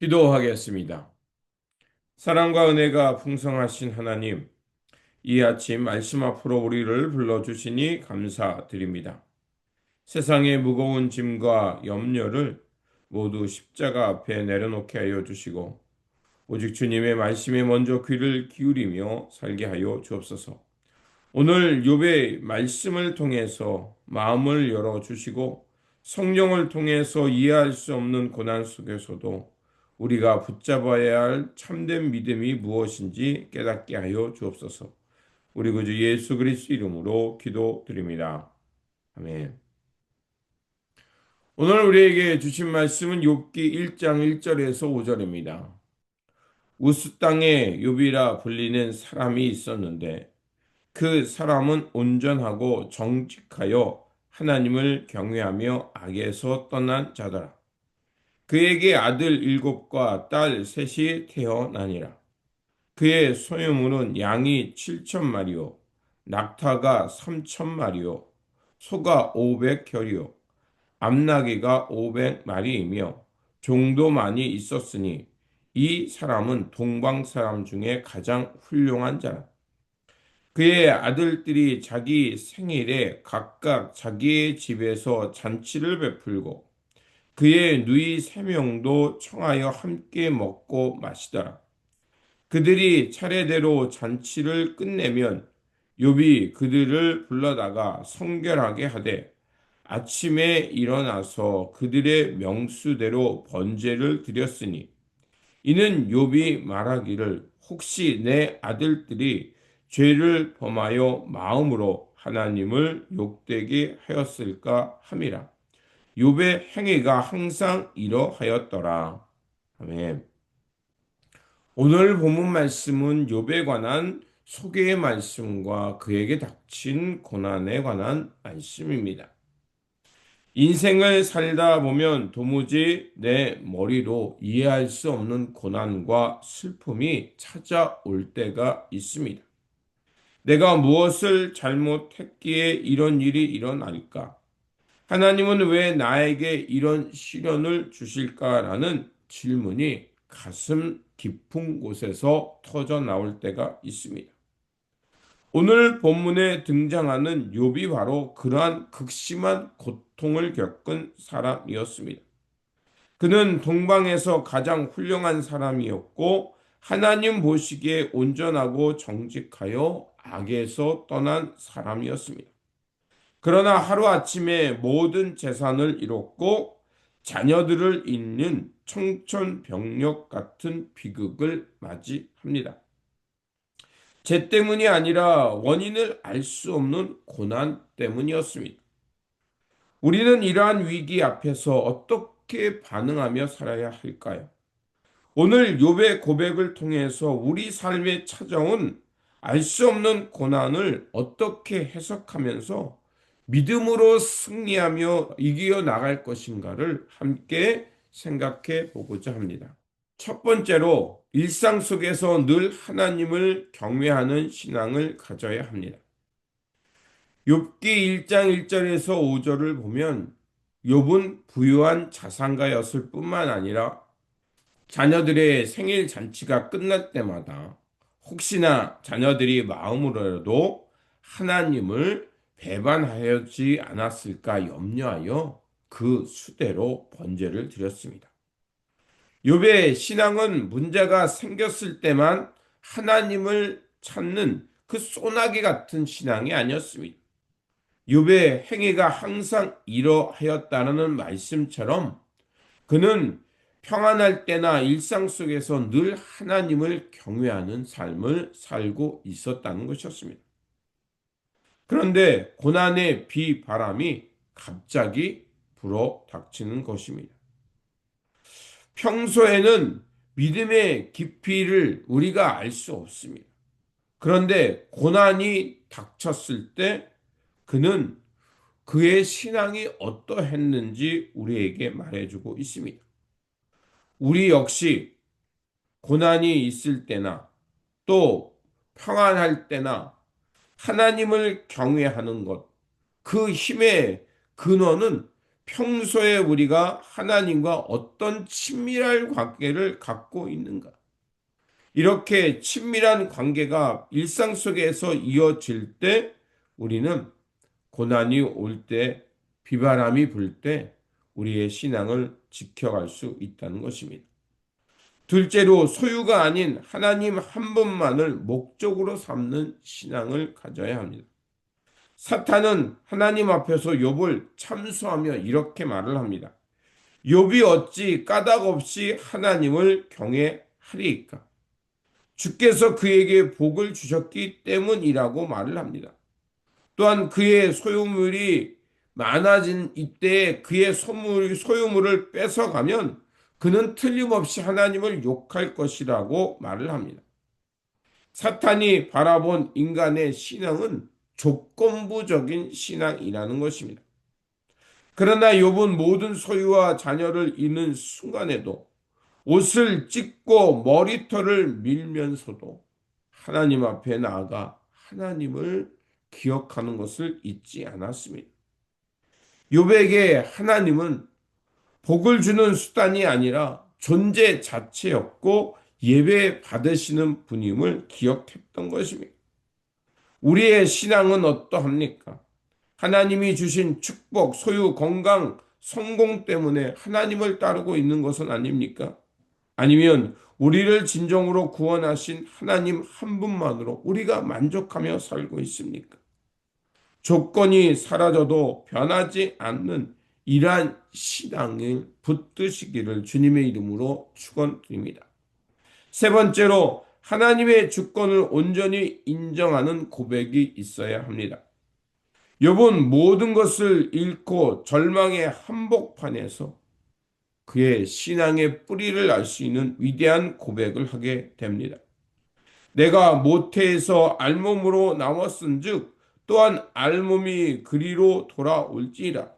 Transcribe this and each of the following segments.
기도하겠습니다. 사랑과 은혜가 풍성하신 하나님, 이 아침 말씀 앞으로 우리를 불러주시니 감사드립니다. 세상의 무거운 짐과 염려를 모두 십자가 앞에 내려놓게 하여 주시고, 오직 주님의 말씀에 먼저 귀를 기울이며 살게 하여 주옵소서. 오늘 욥의 말씀을 통해서 마음을 열어 주시고 성령을 통해서 이해할 수 없는 고난 속에서도 우리가 붙잡아야 할 참된 믿음이 무엇인지 깨닫게 하여 주옵소서. 우리 구주 예수 그리스도 이름으로 기도드립니다. 아멘. 오늘 우리에게 주신 말씀은 욥기 1장 1절에서 5절입니다. 우스 땅에 욥이라 불리는 사람이 있었는데 그 사람은 온전하고 정직하여 하나님을 경외하며 악에서 떠난 자더라. 그에게 아들 7과 딸 셋이 태어나니라. 그의 소유물은 양이 7,000마리요, 낙타가 3,000마리요, 소가 500결이요, 암나귀가 500마리이며 종도 많이 있었으니 이 사람은 동방 사람 중에 가장 훌륭한 자라. 그의 아들들이 자기 생일에 각각 자기의 집에서 잔치를 베풀고 그의 누이 3명도 청하여 함께 먹고 마시더라. 그들이 차례대로 잔치를 끝내면 욥이 그들을 불러다가 성결하게 하되 아침에 일어나서 그들의 명수대로 번제를 드렸으니 이는 욥이 말하기를 혹시 내 아들들이 죄를 범하여 마음으로 하나님을 욕되게 하였을까 함이라. 욥의 행위가 항상 이러하였더라. 아멘. 오늘 본문 말씀은 욥에 관한 소개의 말씀과 그에게 닥친 고난에 관한 말씀입니다. 인생을 살다 보면 도무지 내 머리로 이해할 수 없는 고난과 슬픔이 찾아올 때가 있습니다. 내가 무엇을 잘못했기에 이런 일이 일어날까? 하나님은 왜 나에게 이런 시련을 주실까라는 질문이 가슴 깊은 곳에서 터져 나올 때가 있습니다. 오늘 본문에 등장하는 욥이 바로 그러한 극심한 고통을 겪은 사람이었습니다. 그는 동방에서 가장 훌륭한 사람이었고 하나님 보시기에 온전하고 정직하여 악에서 떠난 사람이었습니다. 그러나 하루아침에 모든 재산을 잃었고 자녀들을 잃는 청천벽력 같은 비극을 맞이합니다. 죄 때문이 아니라 원인을 알 수 없는 고난 때문이었습니다. 우리는 이러한 위기 앞에서 어떻게 반응하며 살아야 할까요? 오늘 욥의 고백을 통해서 우리 삶에 찾아온 알 수 없는 고난을 어떻게 해석하면서 믿음으로 승리하며 이겨 나갈 것인가를 함께 생각해 보고자 합니다. 첫 번째로 일상 속에서 늘 하나님을 경외하는 신앙을 가져야 합니다. 욥기 1장 1절에서 5절을 보면 욥은 부유한 자산가였을 뿐만 아니라 자녀들의 생일 잔치가 끝날 때마다 혹시나 자녀들이 마음으로라도 하나님을 배반하지 않았을까 염려하여 그 수대로 번제를 드렸습니다. 욥의 신앙은 문제가 생겼을 때만 하나님을 찾는 그 소나기 같은 신앙이 아니었습니다. 욥의 행위가 항상 이러하였다는 말씀처럼 그는 평안할 때나 일상 속에서 늘 하나님을 경외하는 삶을 살고 있었다는 것이었습니다. 그런데 고난의 비바람이 갑자기 불어 닥치는 것입니다. 평소에는 믿음의 깊이를 우리가 알 수 없습니다. 그런데 고난이 닥쳤을 때 그는 그의 신앙이 어떠했는지 우리에게 말해주고 있습니다. 우리 역시 고난이 있을 때나 또 평안할 때나 하나님을 경외하는 것, 그 힘의 근원은 평소에 우리가 하나님과 어떤 친밀한 관계를 갖고 있는가? 이렇게 친밀한 관계가 일상 속에서 이어질 때 우리는 고난이 올 때, 비바람이 불 때 우리의 신앙을 지켜갈 수 있다는 것입니다. 둘째로 소유가 아닌 하나님 한 분만을 목적으로 삼는 신앙을 가져야 합니다. 사탄은 하나님 앞에서 욥을 참수하며 이렇게 말을 합니다. 욥이 어찌 까닭 없이 하나님을 경외하리이까? 주께서 그에게 복을 주셨기 때문이라고 말을 합니다. 또한 그의 소유물이 많아진 이때에 그의 소유물을 뺏어가면 그는 틀림없이 하나님을 욕할 것이라고 말을 합니다. 사탄이 바라본 인간의 신앙은 조건부적인 신앙이라는 것입니다. 그러나 욥은 모든 소유와 자녀를 잃는 순간에도 옷을 찢고 머리털을 밀면서도 하나님 앞에 나아가 하나님을 기억하는 것을 잊지 않았습니다. 욥에게 하나님은 복을 주는 수단이 아니라 존재 자체였고 예배 받으시는 분임을 기억했던 것입니다. 우리의 신앙은 어떠합니까? 하나님이 주신 축복, 소유, 건강, 성공 때문에 하나님을 따르고 있는 것은 아닙니까? 아니면 우리를 진정으로 구원하신 하나님 한 분만으로 우리가 만족하며 살고 있습니까? 조건이 사라져도 변하지 않는 이러한 신앙을 붙드시기를 주님의 이름으로 축원드립니다. 세 번째로 하나님의 주권을 온전히 인정하는 고백이 있어야 합니다. 욥은 모든 것을 잃고 절망의 한복판에서 그의 신앙의 뿌리를 알 수 있는 위대한 고백을 하게 됩니다. 내가 모태에서 알몸으로 나왔은즉 또한 알몸이 그리로 돌아올지라.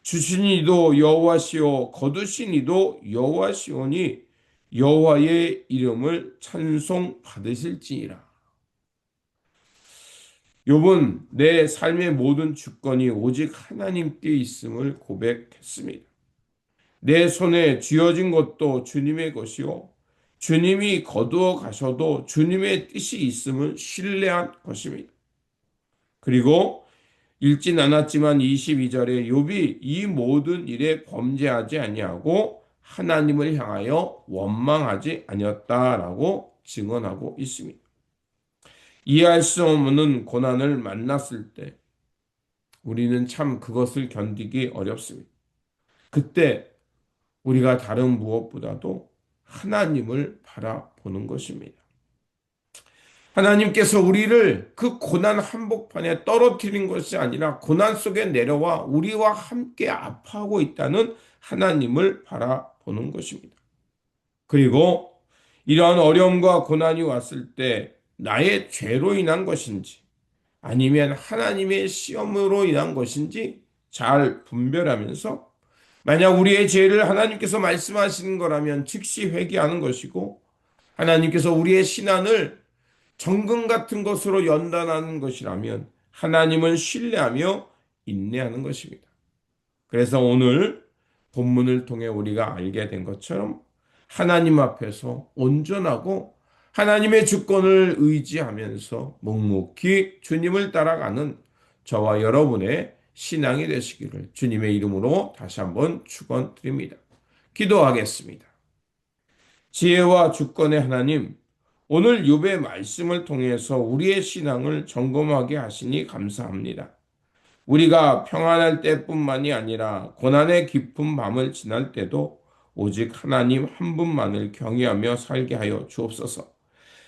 주신 이도 여호와시오 거두신 이도 여호와시오니 여호와의 이름을 찬송 받으실지니라. 욥은 내 삶의 모든 주권이 오직 하나님께 있음을 고백했습니다. 내 손에 쥐어진 것도 주님의 것이요 주님이 거두어 가셔도 주님의 뜻이 있음을 신뢰한 것입니다. 그리고 읽진 않았지만 22절에 욥이 이 모든 일에 범죄하지 아니하고 하나님을 향하여 원망하지 아니었다라고 증언하고 있습니다. 이해할 수 없는 고난을 만났을 때 우리는 참 그것을 견디기 어렵습니다. 그때 우리가 다른 무엇보다도 하나님을 바라보는 것입니다. 하나님께서 우리를 그 고난 한복판에 떨어뜨린 것이 아니라 고난 속에 내려와 우리와 함께 아파하고 있다는 하나님을 바라보는 것입니다. 그리고 이러한 어려움과 고난이 왔을 때 나의 죄로 인한 것인지 아니면 하나님의 시험으로 인한 것인지 잘 분별하면서 만약 우리의 죄를 하나님께서 말씀하시는 거라면 즉시 회개하는 것이고 하나님께서 우리의 신앙을 정금 같은 것으로 연단하는 것이라면 하나님을 신뢰하며 인내하는 것입니다. 그래서 오늘 본문을 통해 우리가 알게 된 것처럼 하나님 앞에서 온전하고 하나님의 주권을 의지하면서 묵묵히 주님을 따라가는 저와 여러분의 신앙이 되시기를 주님의 이름으로 다시 한번 축원드립니다. 기도하겠습니다. 지혜와 주권의 하나님, 오늘 욥의 말씀을 통해서 우리의 신앙을 점검하게 하시니 감사합니다. 우리가 평안할 때뿐만이 아니라 고난의 깊은 밤을 지날 때도 오직 하나님 한 분만을 경외하며 살게 하여 주옵소서.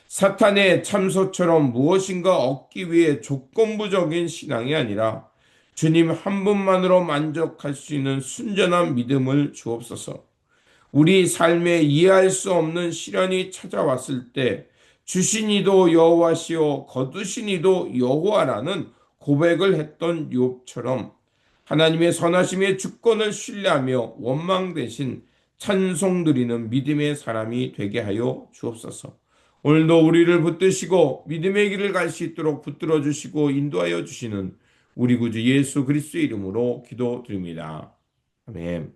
사탄의 참소처럼 무엇인가 얻기 위해 조건부적인 신앙이 아니라 주님 한 분만으로 만족할 수 있는 순전한 믿음을 주옵소서. 우리 삶에 이해할 수 없는 시련이 찾아왔을 때 주신 이도 여호와시오 거두신 이도 여호와라는 고백을 했던 욥처럼 하나님의 선하심의 주권을 신뢰하며 원망 대신 찬송 드리는 믿음의 사람이 되게 하여 주옵소서. 오늘도 우리를 붙드시고 믿음의 길을 갈 수 있도록 붙들어 주시고 인도하여 주시는 우리 구주 예수 그리스도의 이름으로 기도드립니다. 아멘.